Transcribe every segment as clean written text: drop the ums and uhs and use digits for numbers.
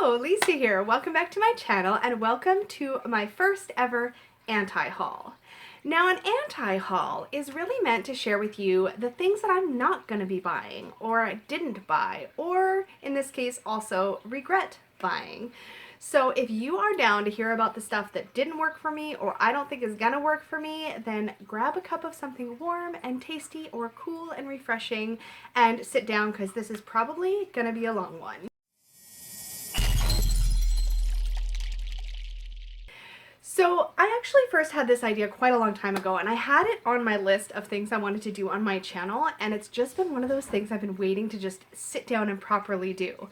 Hello, Lisa here. Welcome back to my channel and welcome to my first ever anti-haul. Now an anti-haul is really meant to share with you the things that I'm not going to be buying or didn't buy, or in this case also regret buying. So if you are down to hear about the stuff that didn't work for me or I don't think is gonna work for me, then grab a cup of something warm and tasty or cool and refreshing and sit down, because this is probably gonna be a long one. So I actually first had this idea quite a long time ago, and I had it on my list of things I wanted to do on my channel, and it's just been one of those things I've been waiting to just sit down and properly do.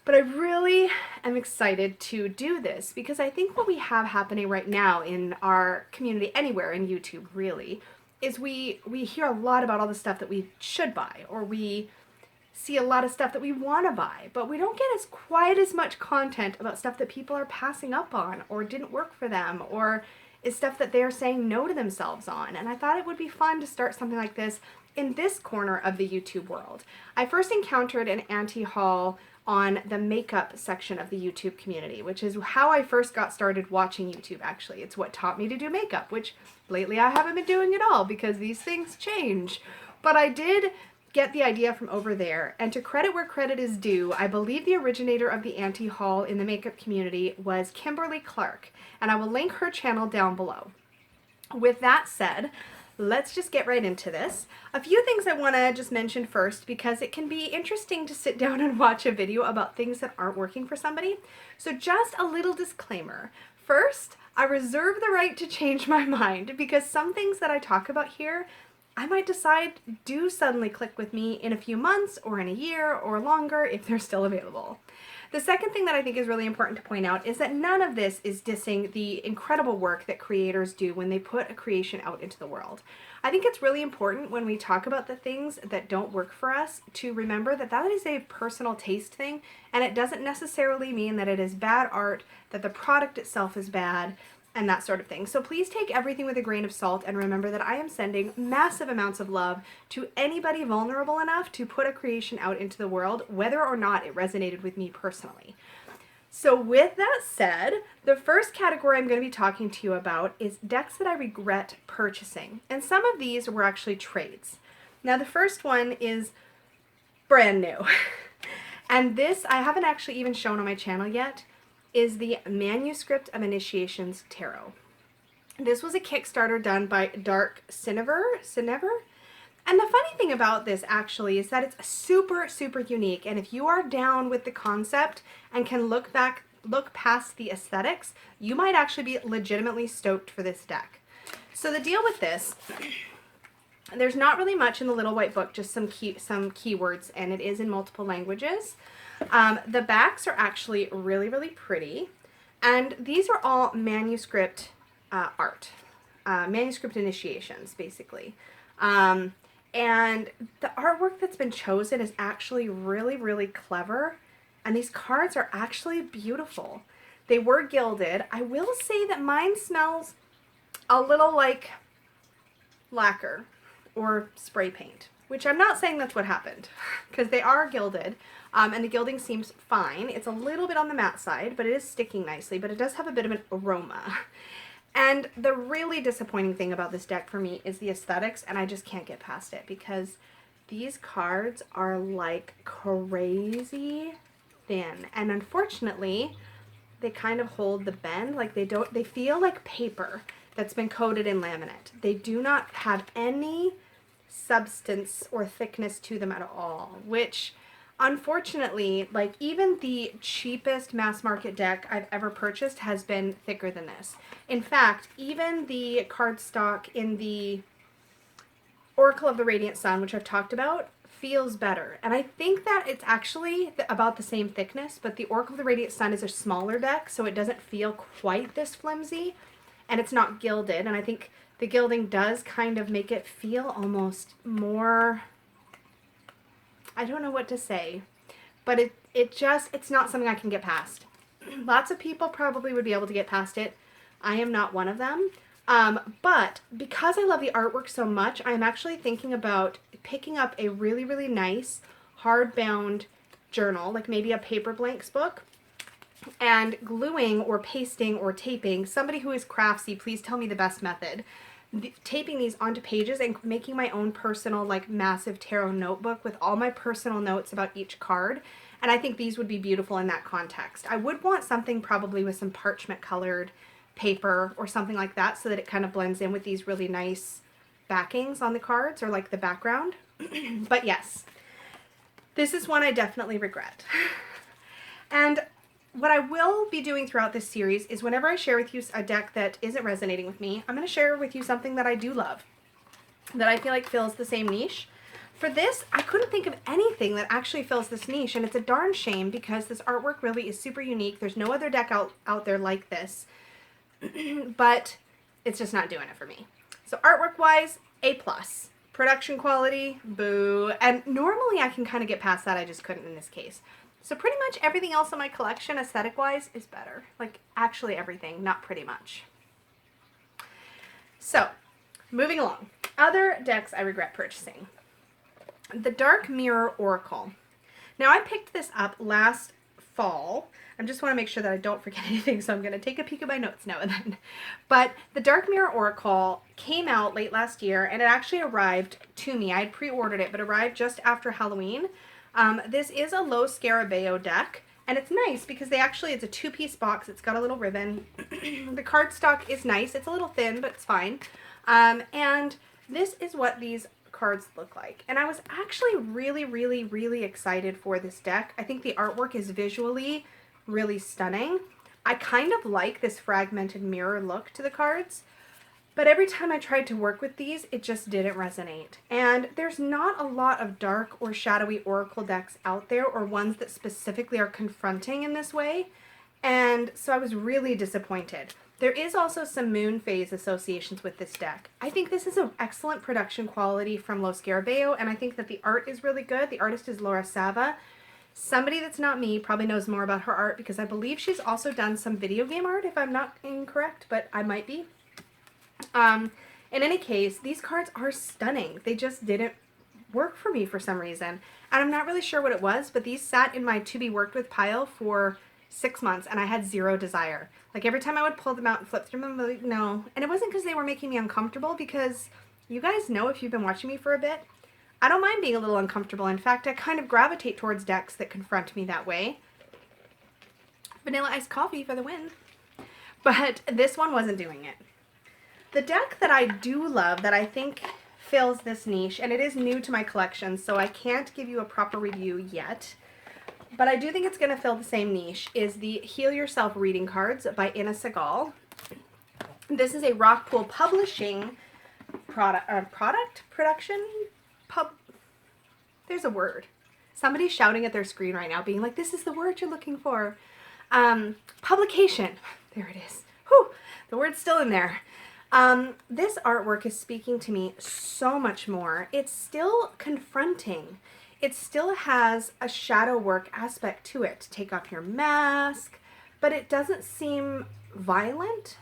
But I really am excited to do this because I think what we have happening right now in our community, anywhere in YouTube really, is we hear a lot about all the stuff that we should buy, or we see a lot of stuff that we want to buy, but we don't get quite as much content about stuff that people are passing up on or didn't work for them, or is stuff that they're saying no to themselves on. And I thought it would be fun to start something like this in this corner of the YouTube world. I first encountered an anti-haul on the makeup section of the YouTube community, which is how I first got started watching YouTube, actually. It's what taught me to do makeup, which lately I haven't been doing at all because these things change. But I did get the idea from over there, and to credit where credit is due, I believe the originator of the anti-haul in the makeup community was Kimberly Clark, and I will link her channel down below. With that said, let's just get right into this. A few things I want to just mention first, because it can be interesting to sit down and watch a video about things that aren't working for somebody. So just a little disclaimer. First, I reserve the right to change my mind, because some things that I talk about here, I might decide do suddenly click with me in a few months or in a year or longer if they're still available. The second thing that I think is really important to point out is that none of this is dissing the incredible work that creators do when they put a creation out into the world. I think it's really important when we talk about the things that don't work for us to remember that that is a personal taste thing, and it doesn't necessarily mean that it is bad art, that the product itself is bad, and that sort of thing. So please take everything with a grain of salt and remember that I am sending massive amounts of love to anybody vulnerable enough to put a creation out into the world, whether or not it resonated with me personally. So with that said, the first category I'm going to be talking to you about is decks that I regret purchasing. And some of these were actually trades. Now the first one is brand new. And this I haven't actually even shown on my channel yet, is the Manuscript of Initiations Tarot. This was a Kickstarter done by Dark Cinever. And the funny thing about this actually is that it's super, super unique. And if you are down with the concept and can look past the aesthetics, you might actually be legitimately stoked for this deck. So the deal with this, there's not really much in the little white book, just some keywords, and it is in multiple languages. The backs are actually really, really pretty, and these are all manuscript art, manuscript initiations, basically. And the artwork that's been chosen is actually really, really clever, and these cards are actually beautiful. They were gilded. I will say that mine smells a little like lacquer or spray paint, which I'm not saying that's what happened, because they are gilded, and the gilding seems fine. It's a little bit on the matte side, but it is sticking nicely, but it does have a bit of an aroma. And the really disappointing thing about this deck for me is the aesthetics, and I just can't get past it, because these cards are like crazy thin, and unfortunately, they kind of hold the bend, like they feel like paper that's been coated in laminate. They do not have any substance or thickness to them at all, which unfortunately, like, even the cheapest mass market deck I've ever purchased has been thicker than this. In fact, even the cardstock in the Oracle of the Radiant Sun, which I've talked about, feels better. And I think that it's actually about the same thickness, but the Oracle of the Radiant Sun is a smaller deck, so it doesn't feel quite this flimsy, and it's not gilded, and I think the gilding does kind of make it feel almost more, I don't know what to say, but it's not something I can get past. Lots of people probably would be able to get past it. I am not one of them. But because I love the artwork so much, I'm actually thinking about picking up a really, really nice hardbound journal, like maybe a paper blanks book, and gluing or pasting or taping, somebody who is craftsy, please tell me the best method, taping these onto pages and making my own personal, like, massive tarot notebook with all my personal notes about each card. And I think these would be beautiful in that context. I would want something probably with some parchment colored paper or something like that, so that it kind of blends in with these really nice backings on the cards, or like the background. But yes, this is one I definitely regret. And what I will be doing throughout this series is whenever I share with you a deck that isn't resonating with me, I'm going to share with you something that I do love, that I feel like fills the same niche. For this, I couldn't think of anything that actually fills this niche, and it's a darn shame because this artwork really is super unique. There's no other deck out there like this, but it's just not doing it for me. So artwork-wise, A+. Production quality, boo. And normally I can kind of get past that, I just couldn't in this case. So pretty much everything else in my collection, aesthetic-wise, is better. Like, actually everything, not pretty much. So, moving along. Other decks I regret purchasing. The Dark Mirror Oracle. Now, I picked this up last fall. I just want to make sure that I don't forget anything, so I'm going to take a peek at my notes now and then. But the Dark Mirror Oracle came out late last year, and it actually arrived to me. I had pre-ordered it, but arrived just after Halloween. This is a Lo Scarabeo deck, and it's nice because it's a two-piece box. It's got a little ribbon. The cardstock is nice. It's a little thin, but it's fine. And this is what these cards look like. And I was actually really, really, really excited for this deck. I think the artwork is visually really stunning. I kind of like this fragmented mirror look to the cards, but every time I tried to work with these, it just didn't resonate. And there's not a lot of dark or shadowy oracle decks out there, or ones that specifically are confronting in this way. And so I was really disappointed. There is also some moon phase associations with this deck. I think this is an excellent production quality from Lo Scarabeo, and I think that the art is really good. The artist is Laura Sava. Somebody that's not me probably knows more about her art, because I believe she's also done some video game art, if I'm not incorrect, but I might be. In any case, these cards are stunning. They just didn't work for me for some reason. And I'm not really sure what it was, but these sat in my to be worked with pile for 6 months, and I had zero desire. Like, every time I would pull them out and flip through them, I'm like, no. And it wasn't because they were making me uncomfortable, because you guys know, if you've been watching me for a bit, I don't mind being a little uncomfortable. In fact, I kind of gravitate towards decks that confront me that way. Vanilla iced coffee for the win. But this one wasn't doing it. The deck that I do love, that I think fills this niche, and it is new to my collection, so I can't give you a proper review yet, but I do think it's going to fill the same niche, is the Heal Yourself Reading Cards by Ina Segal. This is a Rockpool Publishing there's a word. Somebody's shouting at their screen right now, being like, this is the word you're looking for. Publication. There it is. Whew, the word's still in there. This artwork is speaking to me so much more. It's still confronting. It still has a shadow work aspect to it. Take off your mask, but it doesn't seem violent.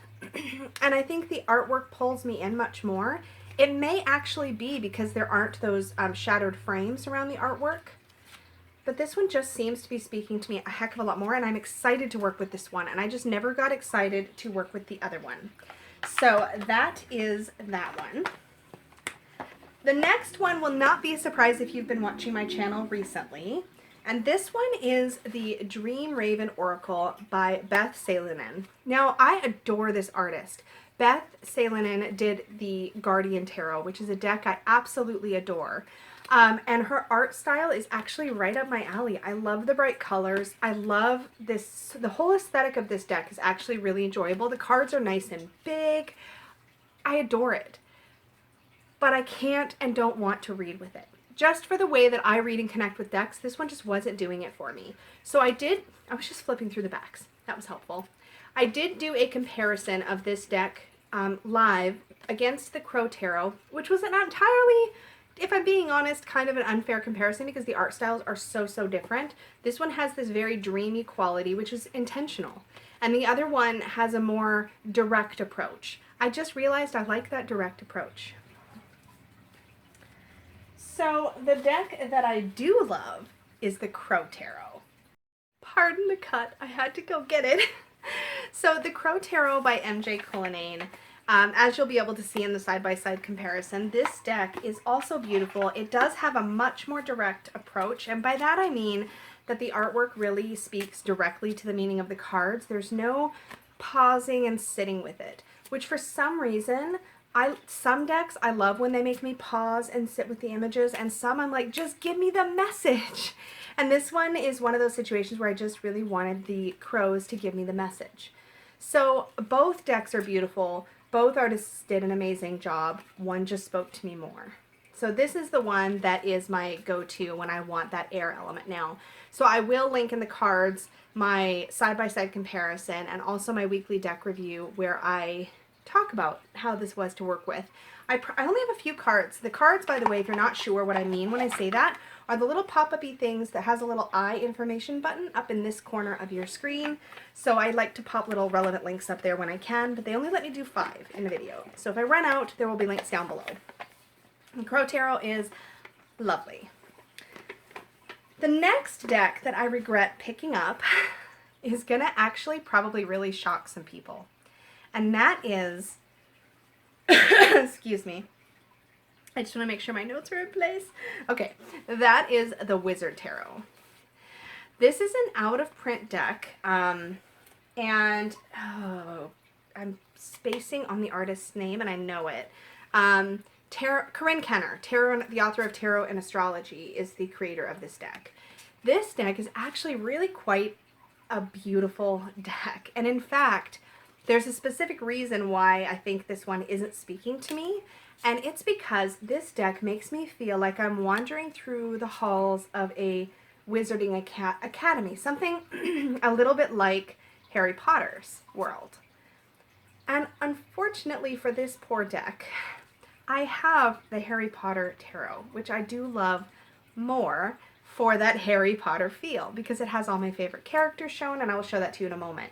And I think the artwork pulls me in much more. It may actually be because there aren't those shadowed frames around the artwork. But this one just seems to be speaking to me a heck of a lot more, and I'm excited to work with this one. And I just never got excited to work with the other one. So that is that one. The next one will not be a surprise if you've been watching my channel recently. And this one is the Dream Raven Oracle by Beth Salonen. Now, I adore this artist. Beth Salonen did the Guardian Tarot, which is a deck I absolutely adore. And her art style is actually right up my alley. I love the bright colors. I love this. The whole aesthetic of this deck is actually really enjoyable. The cards are nice and big. I adore it. But I can't and don't want to read with it. Just for the way that I read and connect with decks, this one just wasn't doing it for me. So I was just flipping through the backs. That was helpful. I did do a comparison of this deck live against the Crow Tarot, which was not entirely, if I'm being honest, kind of an unfair comparison because the art styles are so different. This one has this very dreamy quality, which is intentional. And the other one has a more direct approach. I just realized I like that direct approach. So the deck that I do love is the Crow Tarot. Pardon the cut, I had to go get it. So the Crow Tarot by MJ Cullinane, as you'll be able to see in the side-by-side comparison, this deck is also beautiful. It does have a much more direct approach, and by that I mean that the artwork really speaks directly to the meaning of the cards. There's no pausing and sitting with it, which for some reason, some decks I love when they make me pause and sit with the images, and some I'm like, just give me the message. And this one is one of those situations where I just really wanted the crows to give me the message. So both decks are beautiful. Both artists did an amazing job. One just spoke to me more. So this is the one that is my go-to when I want that air element now. So I will link in the cards my side-by-side comparison and also my weekly deck review where I talk about how this was to work with. I only have a few cards. The cards, by the way, if you're not sure what I mean when I say that, are the little pop-up-y things that has a little eye information button up in this corner of your screen. So I like to pop little relevant links up there when I can, but they only let me do 5 in a video. So if I run out, there will be links down below. The Crow Tarot is lovely. The next deck that I regret picking up is going to actually probably really shock some people. And that is, excuse me, I just want to make sure my notes are in place. Okay, that is the Wizard Tarot. This is an out-of-print deck, and I'm spacing on the artist's name, and I know it. Corinne Kenner, the author of Tarot and Astrology, is the creator of this deck. This deck is actually really quite a beautiful deck, and in fact, there's a specific reason why I think this one isn't speaking to me, and it's because this deck makes me feel like I'm wandering through the halls of a wizarding academy, something a little bit like Harry Potter's world. And unfortunately for this poor deck, I have the Harry Potter Tarot, which I do love more for that Harry Potter feel, because it has all my favorite characters shown, and I will show that to you in a moment.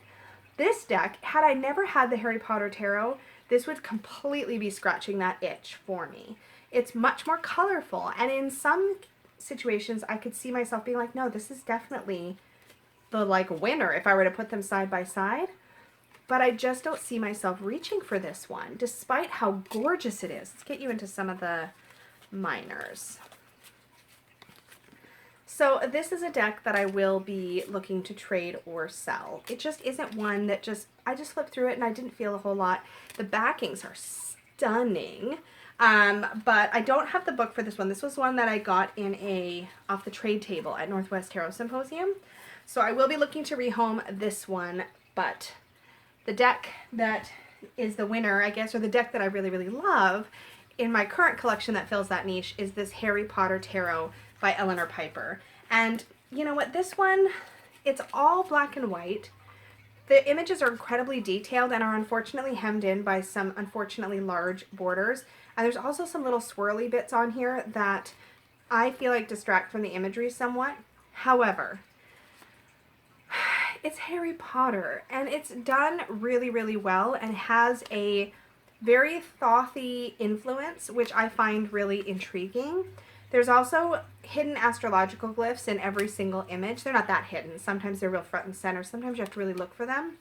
This deck, had I never had the Harry Potter Tarot, this would completely be scratching that itch for me. It's much more colorful, and in some situations I could see myself being like, no, this is definitely the winner if I were to put them side by side. But I just don't see myself reaching for this one, despite how gorgeous it is. Let's get you into some of the minors. So this is a deck that I will be looking to trade or sell. It just isn't one that I just flipped through it and I didn't feel a whole lot. The backings are stunning, but I don't have the book for this one. This was one that I got off the trade table at Northwest Tarot Symposium. So I will be looking to rehome this one, but the deck that is the winner, I guess, or the deck that I really, really love in my current collection that fills that niche is this Harry Potter Tarot by Eleanor Piper. And you know what, this one, it's all black and white. The images are incredibly detailed and are unfortunately hemmed in by some unfortunately large borders. And there's also some little swirly bits on here that I feel like distract from the imagery somewhat. However, it's Harry Potter, and it's done really, really well and has a very thothy influence, which I find really intriguing. There's also hidden astrological glyphs in every single image. They're not that hidden. Sometimes they're real front and center. Sometimes you have to really look for them.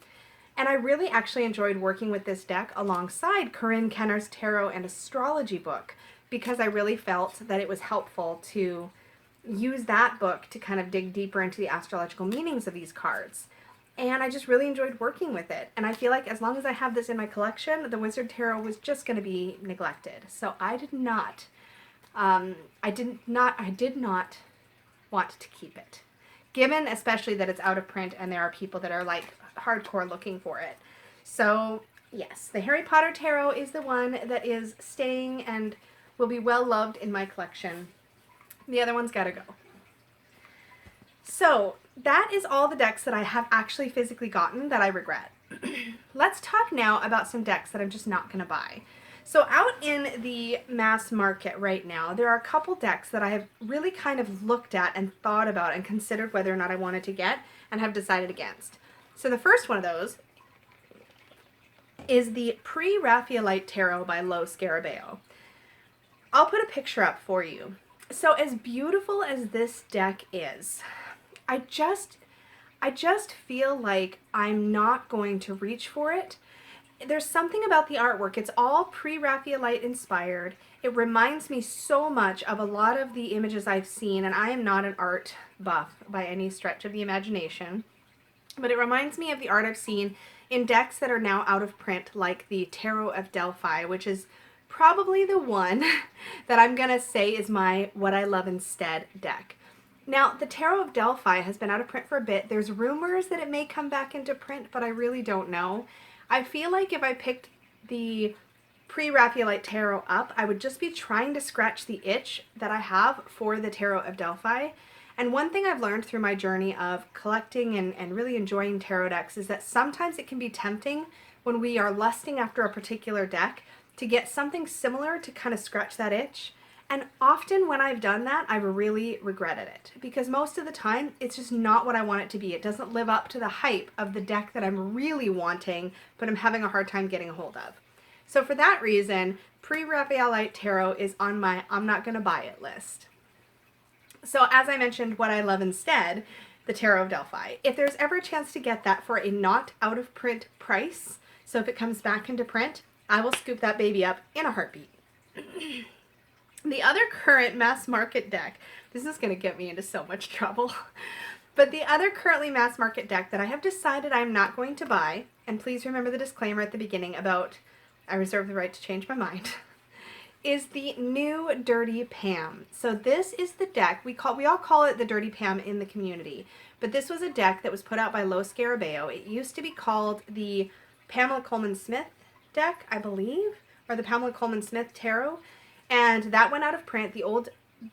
And I really actually enjoyed working with this deck alongside Corinne Kenner's Tarot and Astrology book, because I really felt that it was helpful to use that book to kind of dig deeper into the astrological meanings of these cards. And I just really enjoyed working with it. And I feel like as long as I have this in my collection, the Wizard Tarot was just going to be neglected. So I did not want to keep it, given especially that it's out of print and there are people that are like hardcore looking for it. So yes, the Harry Potter Tarot is the one that is staying and will be well loved in my collection. The other one's gotta go. So that is all the decks that I have actually physically gotten that I regret. Let's talk now about some decks that I'm just not gonna buy. So out in the mass market right now, there are a couple decks that I have really kind of looked at and thought about and considered whether or not I wanted to get and have decided against. So the first one of those is the Pre-Raphaelite Tarot by Lo Scarabeo. I'll put a picture up for you. So as beautiful as this deck is, I just feel like I'm not going to reach for it. There's something about the artwork. It's all pre-Raphaelite inspired. It reminds me so much of a lot of the images I've seen, and I am not an art buff by any stretch of the imagination, but it reminds me of the art I've seen in decks that are now out of print, like the Tarot of Delphi, which is probably the one that I'm gonna say is my What I Love Instead deck. Now, the Tarot of Delphi has been out of print for a bit. There's rumors that it may come back into print, but I really don't know. I feel like if I picked the pre-Raphaelite tarot up, I would just be trying to scratch the itch that I have for the Tarot of Delphi. And one thing I've learned through my journey of collecting and really enjoying tarot decks is that sometimes it can be tempting when we are lusting after a particular deck to get something similar to kind of scratch that itch. And often when I've done that, I've really regretted it, because most of the time it's just not what I want it to be. It doesn't live up to the hype of the deck that I'm really wanting, but I'm having a hard time getting a hold of. So for that reason, pre-Raphaelite Tarot is on my I'm not gonna buy it list. So as I mentioned, what I love instead, the Tarot of Delphi. If there's ever a chance to get that for a not out of print price, so if it comes back into print, I will scoop that baby up in a heartbeat. The other current mass market deck, this is going to get me into so much trouble, but the other currently mass market deck that I have decided I'm not going to buy, and please remember the disclaimer at the beginning about I reserve the right to change my mind, is the new Dirty Pam. So this is the deck, we all call it the Dirty Pam in the community, but this was a deck that was put out by Los Scarabeo. It used to be called the Pamela Coleman Smith deck, I believe, or the Pamela Coleman Smith Tarot. And that went out of print. The old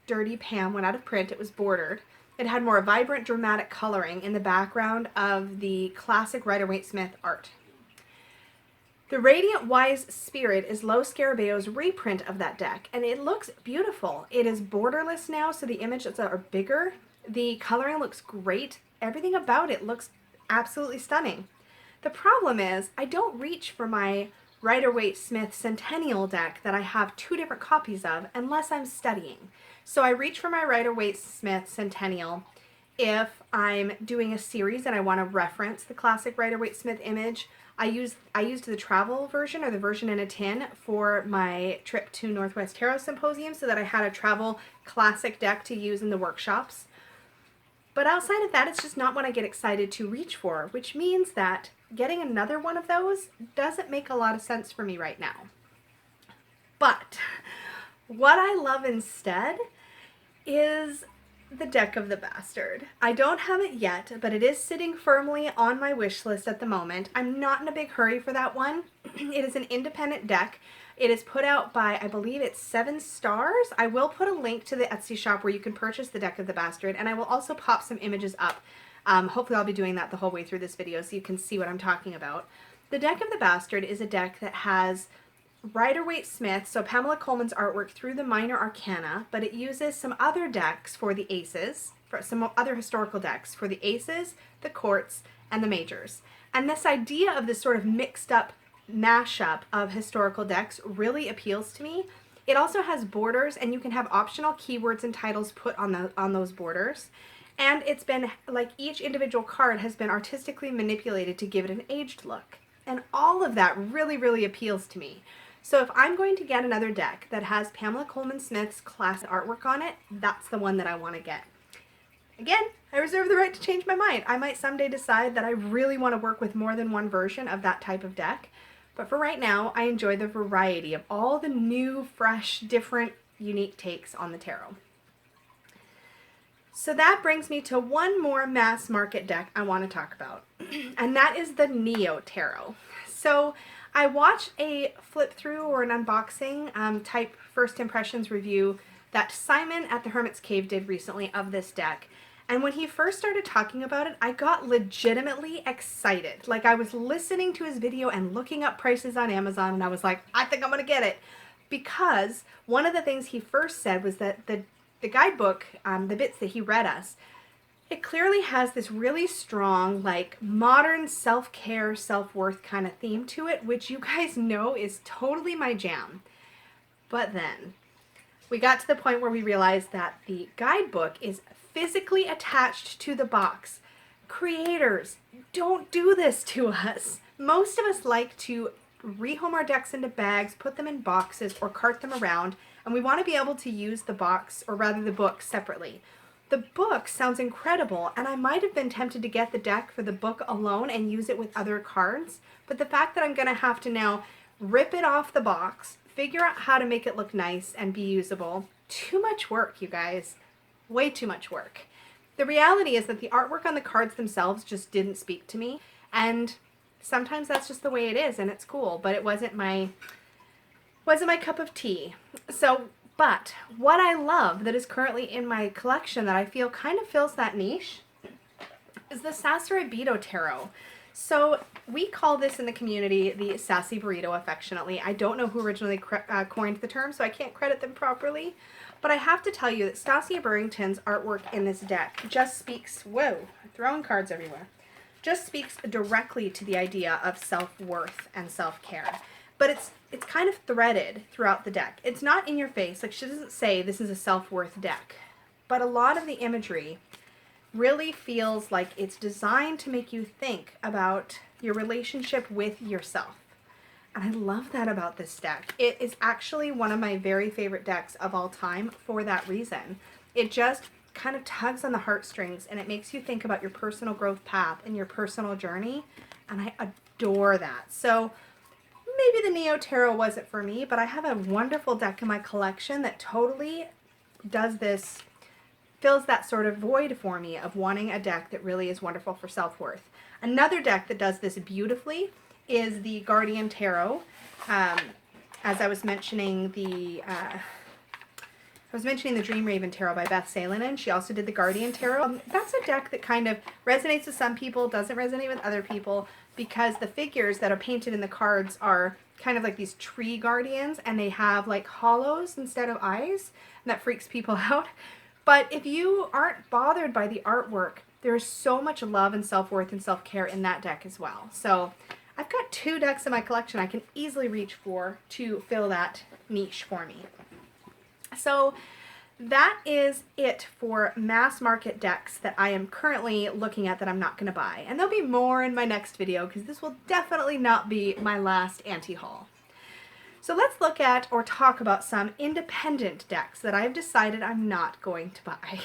Dirty Pam went out of print. It was bordered. It had more vibrant, dramatic coloring in the background of the classic Rider-Waite-Smith art. The Radiant Wise Spirit is Los Scarabeo's reprint of that deck, and it looks beautiful. It is borderless now, so the images are bigger. The coloring looks great. Everything about it looks absolutely stunning. The problem is, I don't reach for my Rider-Waite-Smith Centennial deck that I have 2 different copies of unless I'm studying. So I reach for my Rider-Waite-Smith Centennial if I'm doing a series and I want to reference the classic Rider-Waite-Smith image. I used the travel version, or the version in a tin, for my trip to Northwest Tarot Symposium so that I had a travel classic deck to use in the workshops. But outside of that, it's just not what I get excited to reach for, which means that getting another one of those doesn't make a lot of sense for me right now. But what I love instead is the Deck of the Bastard. I don't have it yet, but it is sitting firmly on my wish list at the moment. I'm not in a big hurry for that one. It is an independent deck. It is put out by, I believe it's 7 Stars. I will put a link to the Etsy shop where you can purchase the Deck of the Bastard, and I will also pop some images up. Hopefully I'll be doing that the whole way through this video so you can see what I'm talking about. The Deck of the Bastard is a deck that has Rider-Waite-Smith, so Pamela Coleman's artwork through the minor arcana, but it uses some other decks for the aces, for some other historical decks for the aces, the courts, and the majors. And this idea of this sort of mixed up mashup of historical decks really appeals to me. It also has borders, and you can have optional keywords and titles put on those borders. And it's been, like, each individual card has been artistically manipulated to give it an aged look. And all of that really, really appeals to me. So if I'm going to get another deck that has Pamela Coleman Smith's classic artwork on it, that's the one that I want to get. Again, I reserve the right to change my mind. I might someday decide that I really want to work with more than one version of that type of deck. But for right now, I enjoy the variety of all the new, fresh, different, unique takes on the tarot. So that brings me to one more mass market deck I want to talk about, and that is the Neo Tarot. So I watched a flip through or an unboxing type first impressions review that Simon at the Hermit's Cave did recently of this deck. And when he first started talking about it, I got legitimately excited. Like, I was listening to his video and looking up prices on Amazon, and I was like, I think I'm going to get it. Because one of the things he first said was that the guidebook, the bits that he read us, it clearly has this really strong, like, modern self-care, self-worth kind of theme to it, which you guys know is totally my jam. But then, we got to the point where we realized that the guidebook is physically attached to the box. Creators, don't do this to us. Most of us like to rehome our decks into bags, put them in boxes, or cart them around, and we want to be able to use the box, or rather the book, separately. The book sounds incredible, and I might have been tempted to get the deck for the book alone and use it with other cards, but the fact that I'm going to have to now rip it off the box, figure out how to make it look nice and be usable, too much work, you guys. Way too much work. The reality is that the artwork on the cards themselves just didn't speak to me, and sometimes that's just the way it is, and it's cool, but it wasn't my cup of tea. But what I love that is currently in my collection that I feel kind of fills that niche is the Sassy Burrito Tarot. So we call this in the community the Sassy Burrito affectionately. I don't know who originally coined the term, so I can't credit them properly. But I have to tell you that Stacia Burrington's artwork in this deck just speaks, whoa, throwing cards everywhere, just speaks directly to the idea of self-worth and self-care. But it's kind of threaded throughout the deck. It's not in your face. Like, she doesn't say this is a self-worth deck. But a lot of the imagery really feels like it's designed to make you think about your relationship with yourself. And I love that about this deck. It is actually one of my very favorite decks of all time for that reason. It just kind of tugs on the heartstrings, and it makes you think about your personal growth path and your personal journey. And I adore that. So maybe the Neo Tarot wasn't for me, but I have a wonderful deck in my collection that totally does this, fills that sort of void for me of wanting a deck that really is wonderful for self-worth. Another deck that does this beautifully is the Guardian Tarot. As I was mentioning the Dream Raven Tarot by Beth Salonen. She also did the Guardian Tarot. That's a deck that kind of resonates with some people, doesn't resonate with other people, because the figures that are painted in the cards are kind of like these tree guardians, and they have like hollows instead of eyes, and that freaks people out. But if you aren't bothered by the artwork, there's so much love and self-worth and self-care in that deck as well. So I've got 2 decks in my collection I can easily reach for to fill that niche for me. So that is it for mass market decks that I am currently looking at that I'm not going to buy. And there'll be more in my next video, because this will definitely not be my last anti-haul. So let's look at or talk about some independent decks that I've decided I'm not going to buy.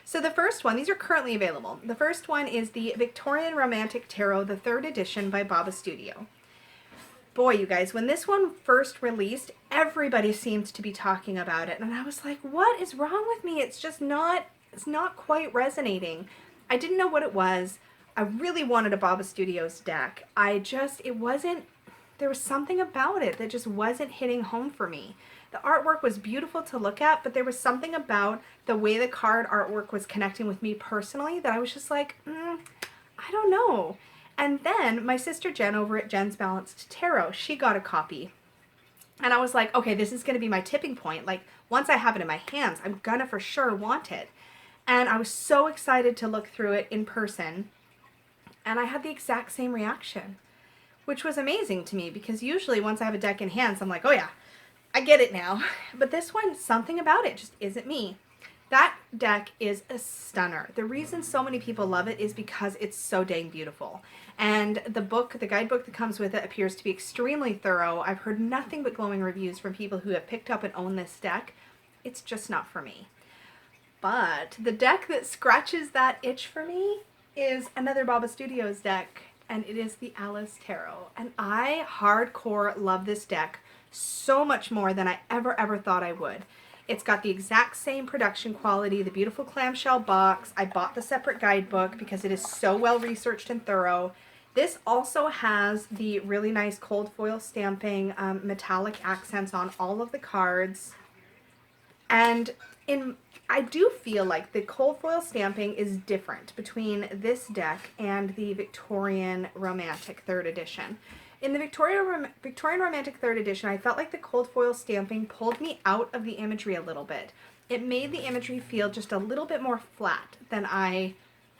So the first one, these are currently available. The first one is the Victorian Romantic Tarot, the 3rd edition by Baba Studio. Boy, you guys, when this one first released, everybody seemed to be talking about it. And I was like, what is wrong with me? It's just not, it's not quite resonating. I didn't know what it was. I really wanted a Baba Studios deck. It wasn't, there was something about it that just wasn't hitting home for me. The artwork was beautiful to look at, but there was something about the way the card artwork was connecting with me personally that I was just like, I don't know. And then my sister Jen over at Jen's Balanced Tarot, she got a copy. And I was like, okay, this is going to be my tipping point. Like, once I have it in my hands, I'm going to for sure want it. And I was so excited to look through it in person. And I had the exact same reaction, which was amazing to me, because usually once I have a deck in hands, I'm like, oh yeah, I get it now. But this one, something about it just isn't me. That deck is a stunner. The reason so many people love it is because it's so dang beautiful. And the book, the guidebook that comes with it, appears to be extremely thorough. I've heard nothing but glowing reviews from people who have picked up and own this deck. It's just not for me. But the deck that scratches that itch for me is another Baba Studios deck, and it is the Alice Tarot. And I hardcore love this deck so much more than I ever thought I would. It's got the exact same production quality, the beautiful clamshell box. I bought the separate guidebook because it is so well researched and thorough. This also has the really nice cold foil stamping, metallic accents on all of the cards. And I do feel like the cold foil stamping is different between this deck and the Victorian Romantic 3rd edition. In the Victorian Romantic 3rd edition, I felt like the cold foil stamping pulled me out of the imagery a little bit. It made the imagery feel just a little bit more flat than I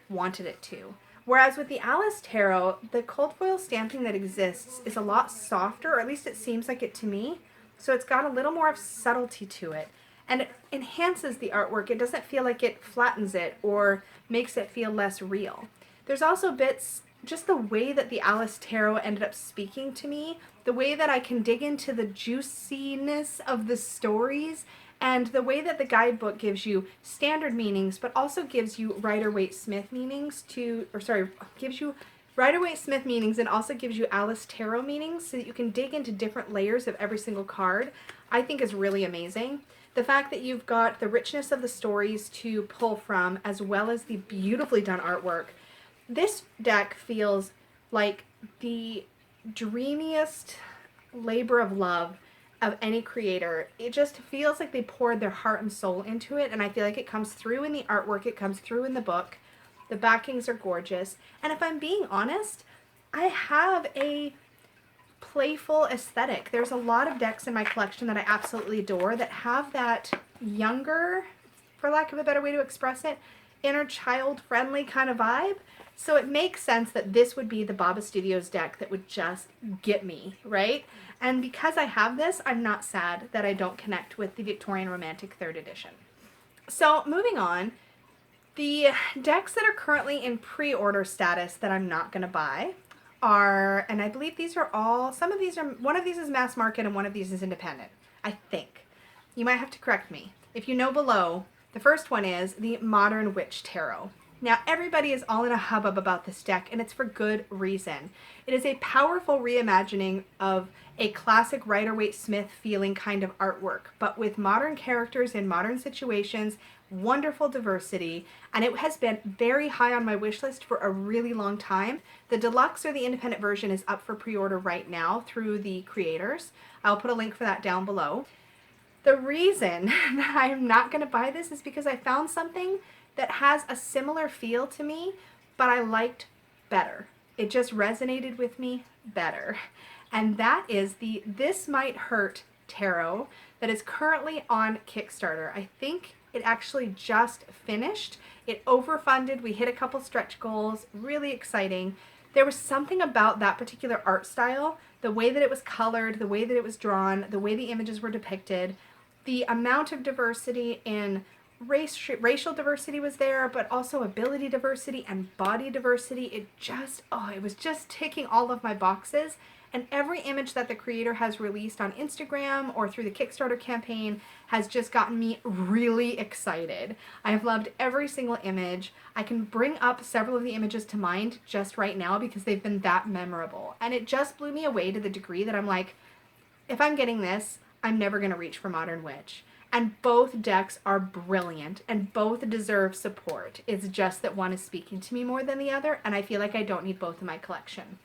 wanted it to. Whereas with the Alice Tarot, the cold foil stamping that exists is a lot softer, or at least it seems like it to me. So it's got a little more of subtlety to it. and it enhances the artwork. It doesn't feel like it flattens it or makes it feel less real. There's also bits, just the way that the Alice Tarot ended up speaking to me, the way that I can dig into the juiciness of the stories, and the way that the guidebook gives you standard meanings, but also gives you Rider-Waite-Smith meanings gives you Rider-Waite-Smith meanings and also gives you Alice Tarot meanings so that you can dig into different layers of every single card, I think is really amazing. The fact that you've got the richness of the stories to pull from, as well as the beautifully done artwork. This deck feels like the dreamiest labor of love of any creator. It just feels like they poured their heart and soul into it, and I feel like it comes through in the artwork, it comes through in the book. The backings are gorgeous, and if I'm being honest, I have a playful aesthetic. There's a lot of decks in my collection that I absolutely adore that have that younger, for lack of a better way to express it, inner child friendly kind of vibe. So it makes sense that this would be the Baba Studios deck that would just get me, right? And because I have this, I'm not sad that I don't connect with the Victorian Romantic 3rd edition. So moving on, the decks that are currently in pre-order status that I'm not going to buy are, and I believe these are all, some of these are, one of these is mass market and one of these is independent, I think. You might have to correct me. If you know below, the first one is the Modern Witch Tarot. Now, everybody is all in a hubbub about this deck, and it's for good reason. It is a powerful reimagining of a classic Rider-Waite-Smith feeling kind of artwork, but with modern characters in modern situations, wonderful diversity, and it has been very high on my wish list for a really long time. The deluxe or the independent version is up for pre-order right now through the creators. I'll put a link for that down below. The reason that I'm not going to buy this is because I found something that has a similar feel to me, but I liked better. It just resonated with me better. And that is the This Might Hurt Tarot that is currently on Kickstarter. I think it actually just finished. It overfunded. We hit a couple stretch goals. Really exciting. There was something about that particular art style, the way that it was colored, the way that it was drawn, the way the images were depicted, the amount of diversity in racial diversity was there, but also ability diversity and body diversity. It was just ticking all of my boxes. And every image that the creator has released on Instagram or through the Kickstarter campaign has just gotten me really excited. I have loved every single image. I can bring up several of the images to mind just right now because they've been that memorable. And it just blew me away to the degree that I'm like, if I'm getting this, I'm never going to reach for Modern Witch. And both decks are brilliant and both deserve support. It's just that one is speaking to me more than the other, and I feel like I don't need both in my collection.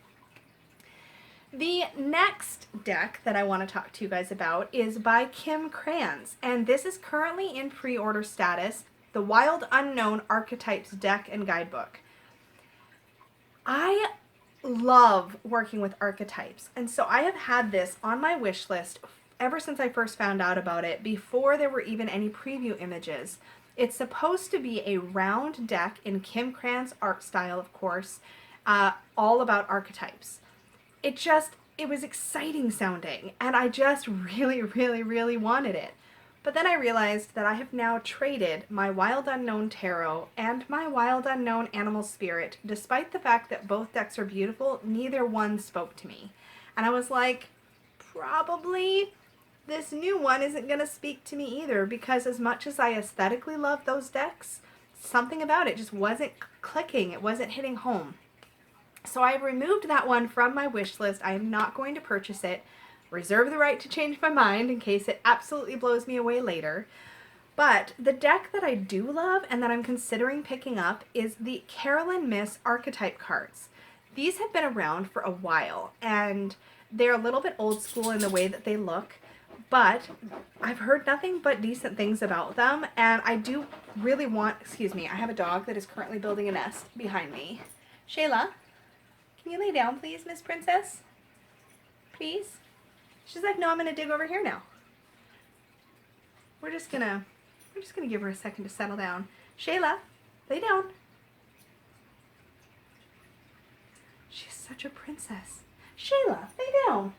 The next deck that I want to talk to you guys about is by Kim Krans, and this is currently in pre-order status, the Wild Unknown Archetypes deck and guidebook. I love working with archetypes, and so I have had this on my wish list ever since I first found out about it, before there were even any preview images. It's supposed to be a round deck in Kim Krans' art style, of course, all about archetypes. It was exciting sounding, and I just really, really, really wanted it. But then I realized that I have now traded my Wild Unknown Tarot and my Wild Unknown Animal Spirit. Despite the fact that both decks are beautiful, neither one spoke to me. And I was like, probably this new one isn't going to speak to me either, because as much as I aesthetically love those decks, something about it just wasn't clicking. It wasn't hitting home. So I've removed that one from my wish list. I am not going to purchase it. Reserve the right to change my mind in case it absolutely blows me away later. But the deck that I do love and that I'm considering picking up is the Carolyn Miss Archetype cards. These have been around for a while, and they're a little bit old school in the way that they look, but I've heard nothing but decent things about them, and I do really want, excuse me, I have a dog that is currently building a nest behind me. Shayla, can you lay down, please, Miss Princess? Please? She's like, no, I'm going to dig over here now. We're just gonna give her a second to settle down. Shayla, lay down. She's such a princess. Shayla, lay down.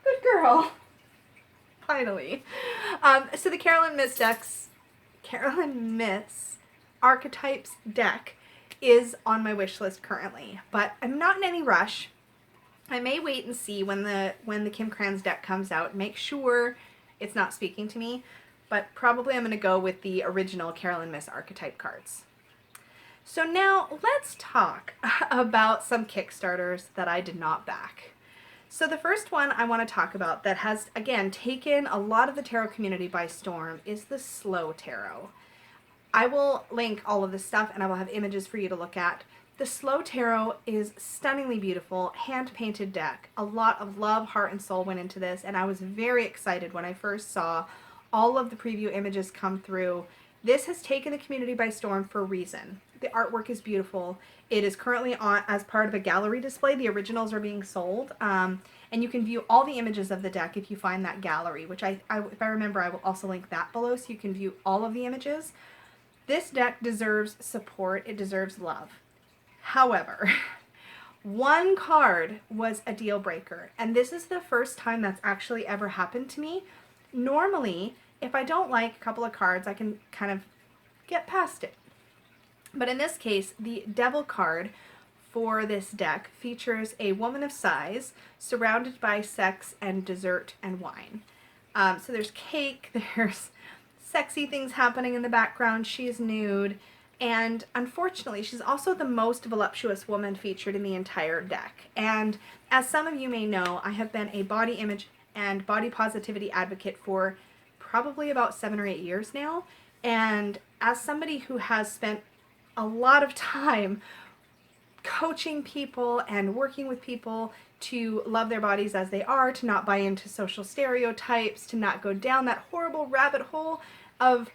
Good girl. Finally. So the Carolyn Myths Archetypes deck is on my wish list currently, but I'm not in any rush. I may wait and see when the Kim Kranz deck comes out, make sure it's not speaking to me, but probably I'm going to go with the original Carolyn Myths archetype cards. So now let's talk about some Kickstarters that I did not back. So the first one I want to talk about that has, again, taken a lot of the tarot community by storm is the Slow Tarot. I will link all of this stuff and I will have images for you to look at. The Slow Tarot is stunningly beautiful, hand-painted deck. A lot of love, heart, and soul went into this, and I was very excited when I first saw all of the preview images come through. This has taken the community by storm for a reason. The artwork is beautiful. It is currently on as part of a gallery display. The originals are being sold, and you can view all the images of the deck if you find that gallery, which if I remember, I will also link that below so you can view all of the images. This deck deserves support. It deserves love. However, one card was a deal breaker, and this is the first time that's actually ever happened to me. Normally, if I don't like a couple of cards, I can kind of get past it. But in this case, the Devil card for this deck features a woman of size surrounded by sex and dessert and wine. So there's cake, there's sexy things happening in the background, she's nude, and unfortunately, she's also the most voluptuous woman featured in the entire deck. And as some of you may know, I have been a body image and body positivity advocate for probably about 7 or 8 years now. And as somebody who has spent a lot of time coaching people and working with people to love their bodies as they are, to not buy into social stereotypes, to not go down that horrible rabbit hole of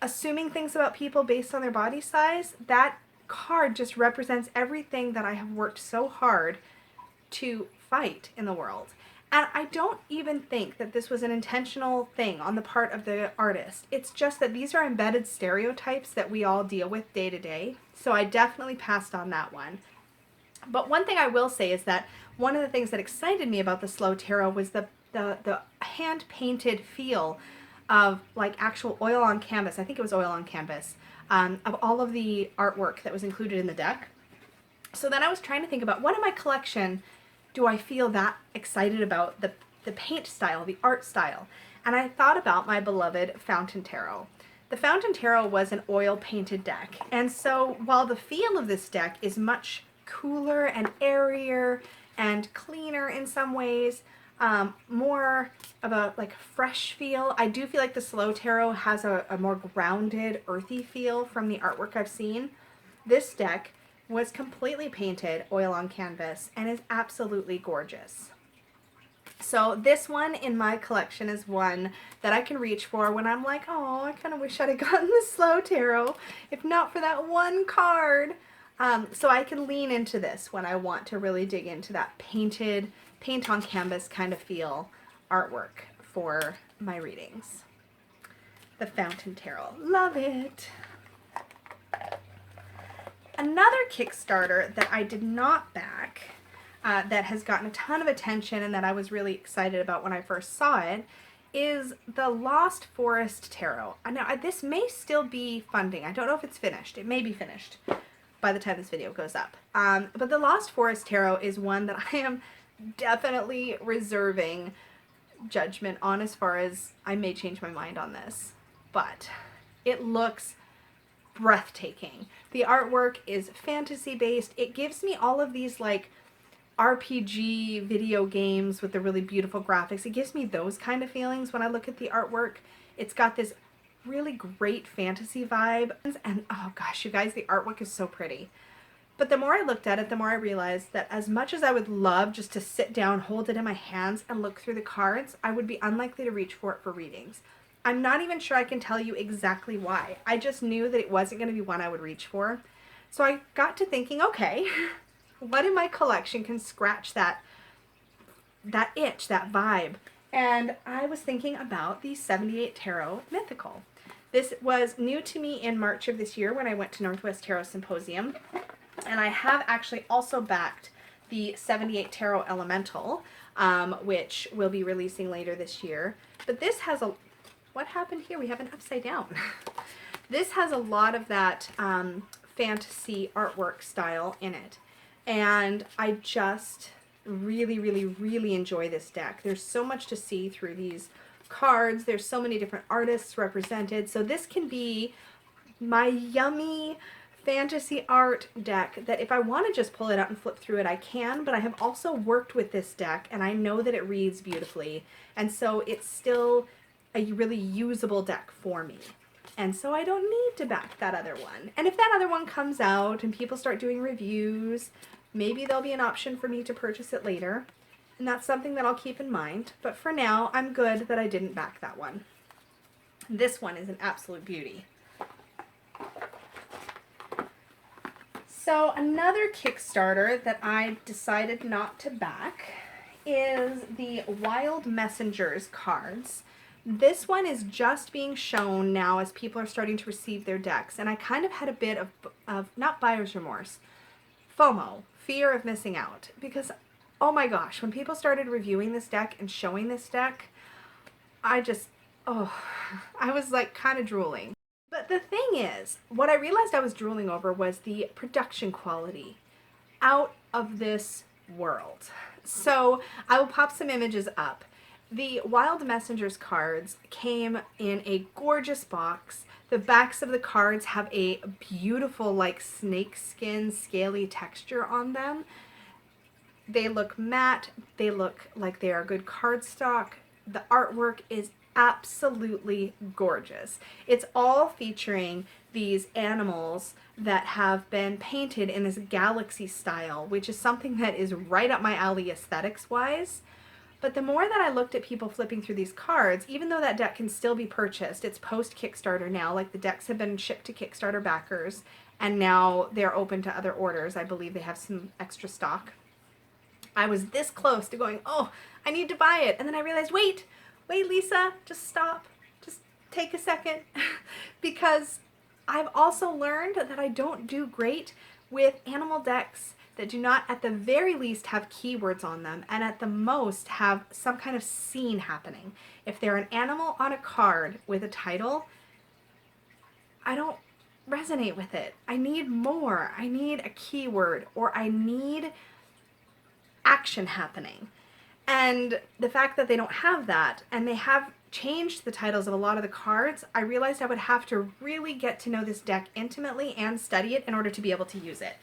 assuming things about people based on their body size, that card just represents everything that I have worked so hard to fight in the world. And I don't even think that this was an intentional thing on the part of the artist. It's just that these are embedded stereotypes that we all deal with day to day. So I definitely passed on that one. But one thing I will say is that one of the things that excited me about the Slow Tarot was the hand-painted feel of like actual oil on canvas. I think it was oil on canvas, of all of the artwork that was included in the deck. So then I was trying to think about what in my collection do I feel that excited about the paint style, the art style. And I thought about my beloved Fountain Tarot. The Fountain Tarot was an oil painted deck. And so while the feel of this deck is much cooler and airier and cleaner in some ways, more of a like fresh feel, I do feel like the Slow Tarot has a more grounded, earthy feel from the artwork I've seen. This deck was completely painted oil on canvas and is absolutely gorgeous. So this one in my collection is one that I can reach for when I'm like, oh, I kind of wish I'd have gotten the Slow Tarot, if not for that one card. So I can lean into this when I want to really dig into that painted, paint on canvas kind of feel artwork for my readings. The Fountain Tarot. Love it. Another Kickstarter that I did not back, that has gotten a ton of attention and that I was really excited about when I first saw it, is the Lost Forest Tarot. Now, this may still be funding. I don't know if it's finished. It may be finished by the time this video goes up. But the Lost Forest Tarot is one that I am definitely reserving judgment on, as far as I may change my mind on this. But it looks breathtaking. The artwork is fantasy based. It gives me all of these like RPG video games with the really beautiful graphics. It gives me those kind of feelings when I look at the artwork. It's got this really great fantasy vibe, and oh gosh, you guys, the artwork is so pretty. But the more I looked at it, the more I realized that as much as I would love just to sit down, hold it in my hands, and look through the cards, I would be unlikely to reach for it for readings. I'm not even sure I can tell you exactly why. I just knew that it wasn't going to be one I would reach for. So I got to thinking, okay, what in my collection can scratch that itch, that vibe? And I was thinking about the 78 Tarot Mythical. This was new to me in March of this year when I went to Northwest Tarot Symposium. And I have actually also backed the 78 Tarot Elemental, which will be releasing later this year. But this has what happened here? We have an upside down. This has a lot of that fantasy artwork style in it. And I just really, really, really enjoy this deck. There's so much to see through these cards. There's so many different artists represented. So this can be my yummy fantasy art deck that if I want to just pull it out and flip through it, I can, but I have also worked with this deck and I know that it reads beautifully. And so it's still a really usable deck for me. And so I don't need to back that other one. And if that other one comes out and people start doing reviews, maybe there'll be an option for me to purchase it later. And that's something that I'll keep in mind. But for now, I'm good that I didn't back that one. This one is an absolute beauty. So another Kickstarter that I decided not to back is the Wild Messengers cards. This one is just being shown now as people are starting to receive their decks, and I kind of had a bit of not buyer's remorse, FOMO, fear of missing out, because oh my gosh, when people started reviewing this deck and showing this deck, I was like kind of drooling. But the thing is, what I realized I was drooling over was the production quality out of this world. So I will pop some images up. The Wild Messengers cards came in a gorgeous box. The backs of the cards have a beautiful like snakeskin scaly texture on them. They look matte. They look like they are good cardstock. The artwork is absolutely gorgeous. It's all featuring these animals that have been painted in this galaxy style, which is something that is right up my alley aesthetics wise. But the more that I looked at people flipping through these cards, even though that deck can still be purchased, it's post Kickstarter now, like the decks have been shipped to Kickstarter backers and now they're open to other orders. I believe they have some extra stock. I was this close to going, oh, I need to buy it. And then I realized, wait, Lisa, just stop. Just take a second. Because I've also learned that I don't do great with animal decks that do not at the very least have keywords on them and at the most have some kind of scene happening. If they're an animal on a card with a title, I don't resonate with it. I need more. I need a keyword or I need action happening. And the fact that they don't have that and they have changed the titles of a lot of the cards, I realized I would have to really get to know this deck intimately and study it in order to be able to use it.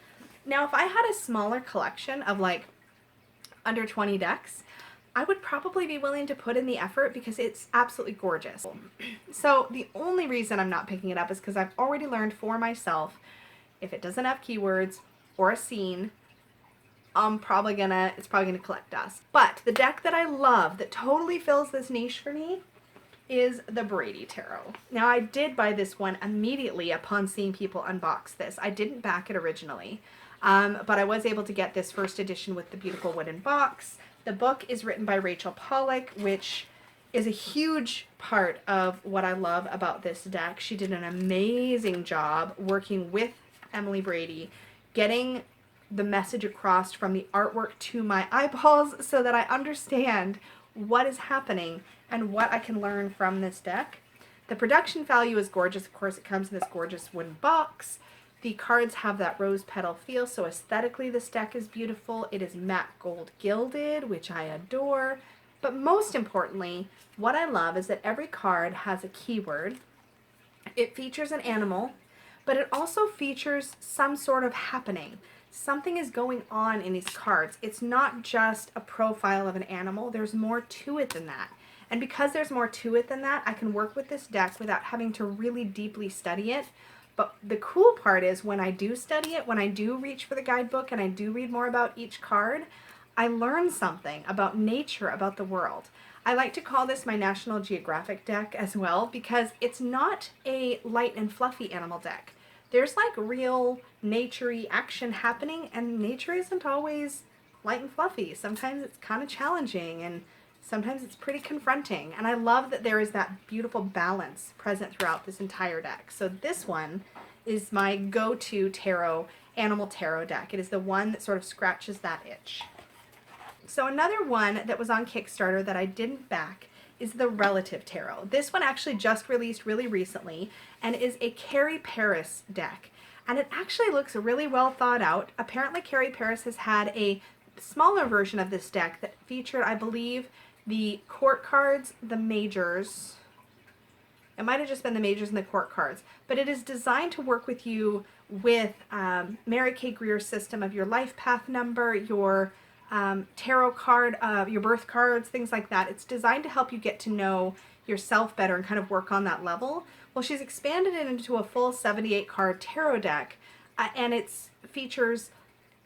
Now, if I had a smaller collection of like under 20 decks, I would probably be willing to put in the effort because it's absolutely gorgeous. So the only reason I'm not picking it up is because I've already learned for myself, if it doesn't have keywords or a scene, it's probably gonna collect dust. But the deck that I love that totally fills this niche for me is the Brady Tarot. Now I did buy this one immediately upon seeing people unbox this. I didn't back it originally, but I was able to get this first edition with the beautiful wooden box. The book is written by Rachel Pollack, which is a huge part of what I love about this deck. She did an amazing job working with Emily Brady, getting the message across from the artwork to my eyeballs so that I understand what is happening and what I can learn from this deck. The production value is gorgeous. Of course, it comes in this gorgeous wooden box. The cards have that rose petal feel, so aesthetically this deck is beautiful. It is matte gold gilded, which I adore. But most importantly, what I love is that every card has a keyword. It features an animal, but it also features some sort of happening. Something is going on in these cards. It's not just a profile of an animal. There's more to it than that. And because there's more to it than that, I can work with this deck without having to really deeply study it. But the cool part is when I do study it, when I do reach for the guidebook and I do read more about each card, I learn something about nature, about the world. I like to call this my National Geographic deck as well because it's not a light and fluffy animal deck. There's like real nature-y action happening and nature isn't always light and fluffy. Sometimes it's kind of challenging and sometimes it's pretty confronting. And I love that there is that beautiful balance present throughout this entire deck. So this one is my go-to tarot, animal tarot deck. It is the one that sort of scratches that itch. So another one that was on Kickstarter that I didn't back is the Relative Tarot. This one actually just released really recently and is a Carrie Paris deck. And it actually looks really well thought out. Apparently Carrie Paris has had a smaller version of this deck that featured, I believe, the court cards, the majors. It might have just been the majors and the court cards, but it is designed to work with you with Mary Kay Greer's system of your life path number, your tarot card, your birth cards, things like that. It's designed to help you get to know yourself better and kind of work on that level. Well, she's expanded it into a full 78 card tarot deck, and it features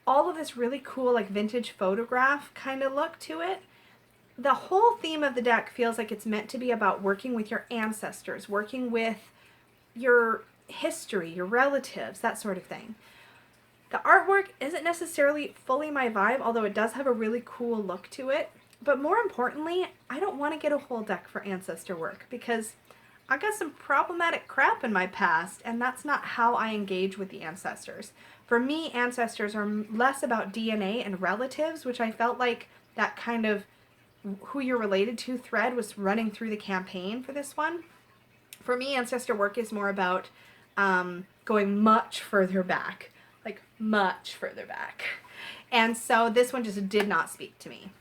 all of this really cool like vintage photograph kind of look to it. The whole theme of the deck feels like it's meant to be about working with your ancestors, working with your history, your relatives, that sort of thing. The artwork isn't necessarily fully my vibe, although it does have a really cool look to it. But more importantly, I don't want to get a whole deck for ancestor work because I got some problematic crap in my past, and that's not how I engage with the ancestors. For me, ancestors are less about DNA and relatives, which I felt like that kind of who you're related to thread was running through the campaign for this one. For me, ancestor work is more about going much further back, like much further back. And so this one just did not speak to me.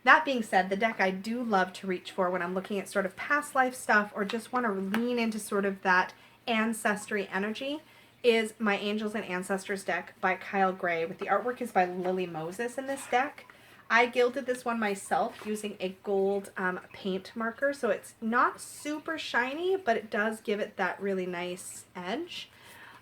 That being said, the deck I do love to reach for when I'm looking at sort of past life stuff or just want to lean into sort of that ancestry energy is my Angels and Ancestors deck by Kyle Gray. With the artwork is by Lily Moses in this deck. I gilded this one myself using a gold paint marker, so it's not super shiny, but it does give it that really nice edge.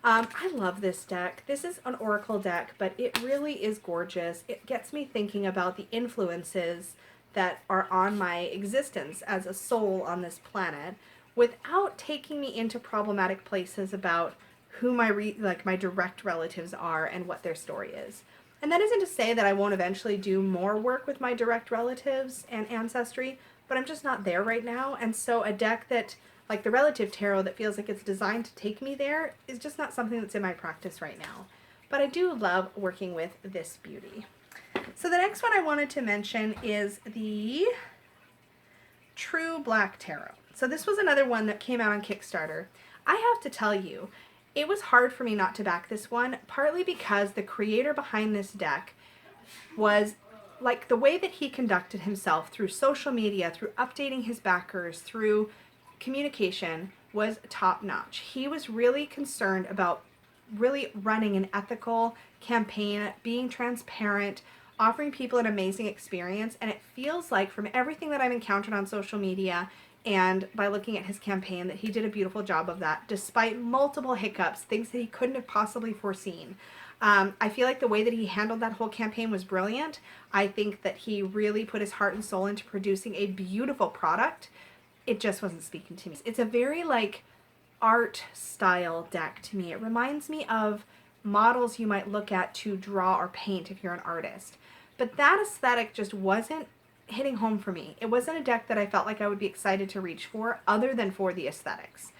I love this deck. This is an oracle deck, but it really is gorgeous. It gets me thinking about the influences that are on my existence as a soul on this planet without taking me into problematic places about who my direct relatives are and what their story is. And that isn't to say that I won't eventually do more work with my direct relatives and ancestry, but I'm just not there right now. And so a deck that, like the Relative Tarot, that feels like it's designed to take me there is just not something that's in my practice right now. But I do love working with this beauty. So the next one I wanted to mention is the True Black Tarot. So this was another one that came out on Kickstarter. I have to tell you, it was hard for me not to back this one, partly because the creator behind this deck was, like, the way that he conducted himself through social media, through updating his backers, through communication was top notch. He was really concerned about really running an ethical campaign, being transparent, offering people an amazing experience, and it feels like from everything that I've encountered on social media and by looking at his campaign that he did a beautiful job of that, despite multiple hiccups, things that he couldn't have possibly foreseen. I feel like the way that he handled that whole campaign was brilliant. I think that he really put his heart and soul into producing a beautiful product. It just wasn't speaking to me. It's a very like art style deck to me. It reminds me of models you might look at to draw or paint if you're an artist. But that aesthetic just wasn't hitting home for me. It wasn't a deck that I felt like I would be excited to reach for other than for the aesthetics.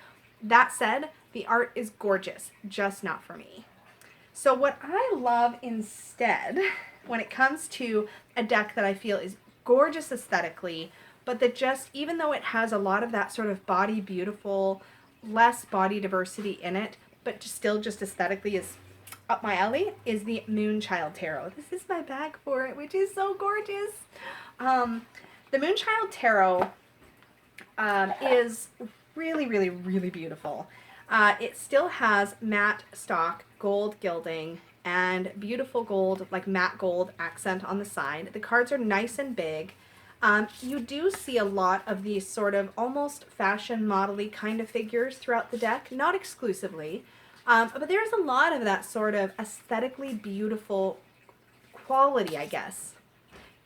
That said, the art is gorgeous, just not for me. So what I love instead when it comes to a deck that I feel is gorgeous aesthetically, but that just, even though it has a lot of that sort of body beautiful, less body diversity in it, but just still just aesthetically is up my alley, is the Moonchild Tarot. This is my bag for it, which is so gorgeous. The Moonchild Tarot is really, really, really beautiful. It still has matte stock gold gilding and beautiful gold, like matte gold accent on the side. The cards are nice and big. You do see a lot of these sort of almost fashion model-y kind of figures throughout the deck, not exclusively, but there's a lot of that sort of aesthetically beautiful quality, I guess,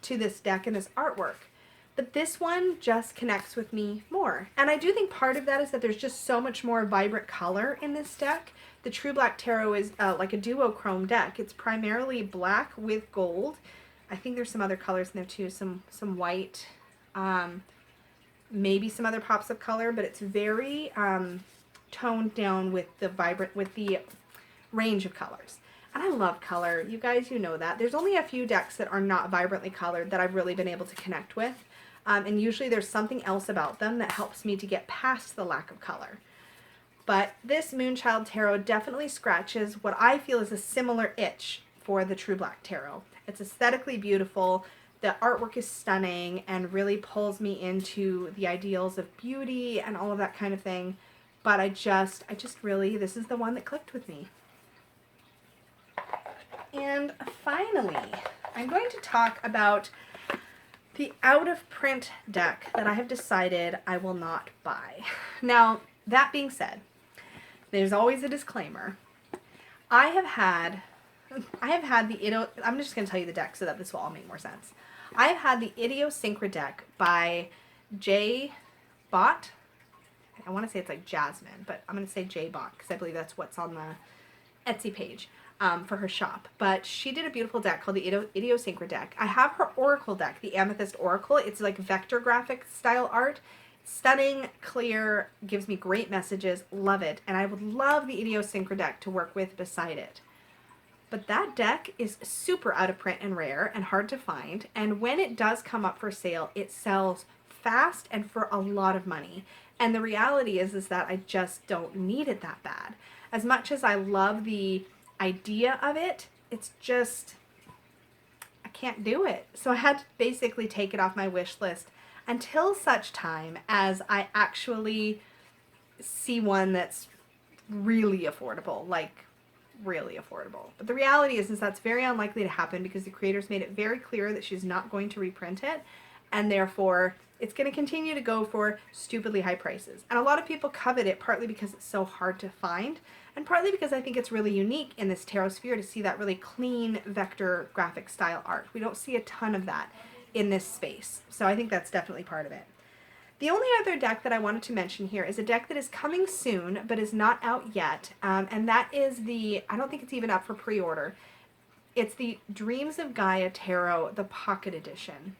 to this deck and this artwork. But this one just connects with me more. And I do think part of that is that there's just so much more vibrant color in this deck. The True Black Tarot is like a duochrome deck. It's primarily black with gold. I think there's some other colors in there too, some white, maybe some other pops of color, but it's very toned down with the range of colors. And I love color. You guys, you know that. There's only a few decks that are not vibrantly colored that I've really been able to connect with. And usually there's something else about them that helps me to get past the lack of color. But this Moonchild Tarot definitely scratches what I feel is a similar itch for the True Black Tarot. It's aesthetically beautiful, the artwork is stunning, and really pulls me into the ideals of beauty and all of that kind of thing. But I just really, this is the one that clicked with me. And finally, I'm going to talk about the out-of-print deck that I have decided I will not buy. Now, that being said, there's always a disclaimer. I have had the I'm just going to tell you the deck so that this will all make more sense. I've had the Idiosyncradeck by J Bot. I want to say it's like Jasmine, but I'm going to say J Bot because I believe that's what's on the Etsy page for her shop. But she did a beautiful deck called the Idiosyncradeck. I have her Oracle deck, the Amethyst Oracle. It's like vector graphic style art. Stunning, clear, gives me great messages, love it. And I would love the Idiosyncradeck to work with beside it. But that deck is super out of print and rare and hard to find. And when it does come up for sale, it sells fast and for a lot of money. And the reality is that I just don't need it that bad. As much as I love the idea of it, it's just, I can't do it. So I had to basically take it off my wish list until such time as I actually see one that's really affordable, like really affordable. But the reality is that's very unlikely to happen because the creator's made it very clear that she's not going to reprint it, and therefore it's going to continue to go for stupidly high prices. And a lot of people covet it partly because it's so hard to find, and partly because I think it's really unique in this tarot sphere to see that really clean vector graphic style art. We don't see a ton of that in this space, so I think that's definitely part of it. The only other deck that I wanted to mention here is a deck that is coming soon but is not out yet, and that is the, I don't think it's even up for pre-order, it's the Dreams of Gaia Tarot, the Pocket Edition.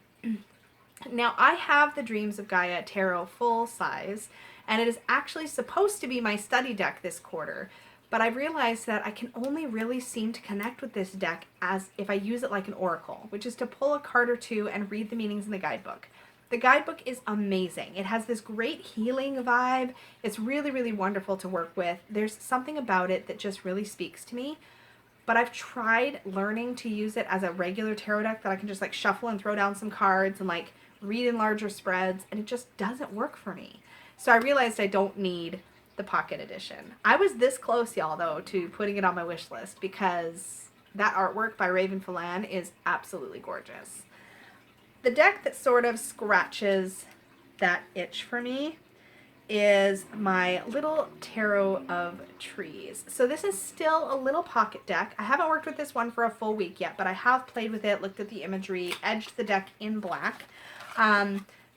Now, I have the Dreams of Gaia Tarot full size, and it is actually supposed to be my study deck this quarter, but I've realized that I can only really seem to connect with this deck as if I use it like an oracle, which is to pull a card or two and read the meanings in the guidebook. The guidebook is amazing. It has this great healing vibe. It's really, really wonderful to work with. There's something about it that just really speaks to me. But I've tried learning to use it as a regular tarot deck that I can just like shuffle and throw down some cards and like read in larger spreads, and it just doesn't work for me. So I realized I don't need the Pocket Edition. I was this close, y'all, though, to putting it on my wish list because that artwork by Raven Falan is absolutely gorgeous. The deck that sort of scratches that itch for me is my little Tarot of Trees. So this is still a little pocket deck. I haven't worked with this one for a full week yet, but I have played with it, looked at the imagery, edged the deck in black.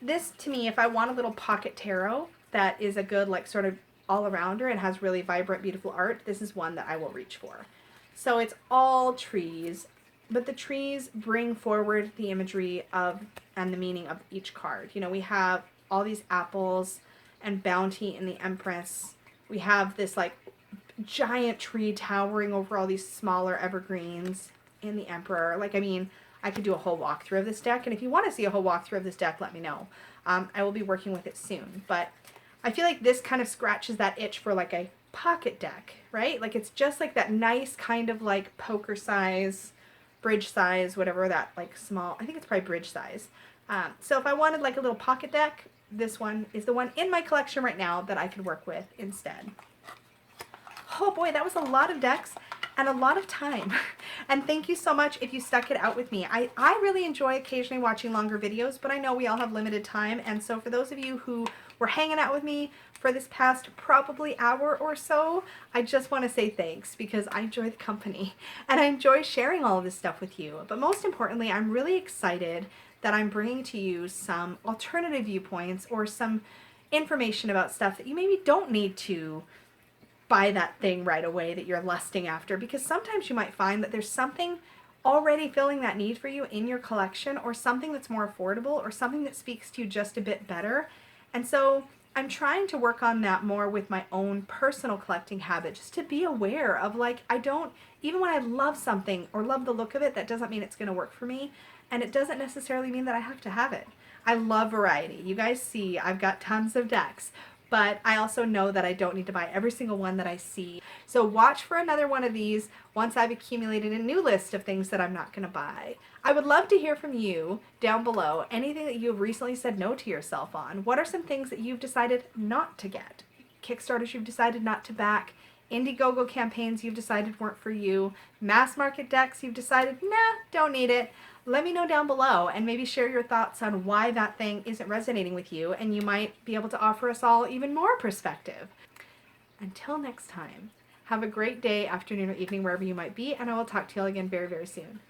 This, to me, if I want a little pocket tarot that is a good, like, sort of all-arounder and has really vibrant, beautiful art, this is one that I will reach for. So it's all trees, but the trees bring forward the imagery of and the meaning of each card. You know, we have all these apples and bounty in the Empress. We have this like giant tree towering over all these smaller evergreens in the Emperor. Like, I mean, I could do a whole walkthrough of this deck, and if you want to see a whole walkthrough of this deck, let me know. I will be working with it soon, but I feel like this kind of scratches that itch for like a pocket deck, right? Like, it's just like that nice kind of like poker size, bridge size, whatever that like small, I think it's probably bridge size. So if I wanted like a little pocket deck, this one is the one in my collection right now that I could work with instead. Oh boy, that was a lot of decks and a lot of time. And thank you so much if you stuck it out with me. I really enjoy occasionally watching longer videos, but I know we all have limited time. And so for those of you who were hanging out with me for this past probably hour or so, I just want to say thanks because I enjoy the company and I enjoy sharing all of this stuff with you. But most importantly, I'm really excited that I'm bringing to you some alternative viewpoints or some information about stuff that you maybe don't need to buy that thing right away that you're lusting after, because sometimes you might find that there's something already filling that need for you in your collection, or something that's more affordable, or something that speaks to you just a bit better. And so I'm trying to work on that more with my own personal collecting habit, just to be aware of like, even when I love something or love the look of it, that doesn't mean it's going to work for me. And it doesn't necessarily mean that I have to have it. I love variety. You guys see I've got tons of decks, but I also know that I don't need to buy every single one that I see. So watch for another one of these once I've accumulated a new list of things that I'm not going to buy. I would love to hear from you down below, anything that you've recently said no to yourself on. What are some things that you've decided not to get? Kickstarters you've decided not to back, Indiegogo campaigns you've decided weren't for you, mass market decks you've decided, nah, don't need it. Let me know down below and maybe share your thoughts on why that thing isn't resonating with you, and you might be able to offer us all even more perspective. Until next time, have a great day, afternoon, or evening, wherever you might be, and I will talk to you all again very, very soon.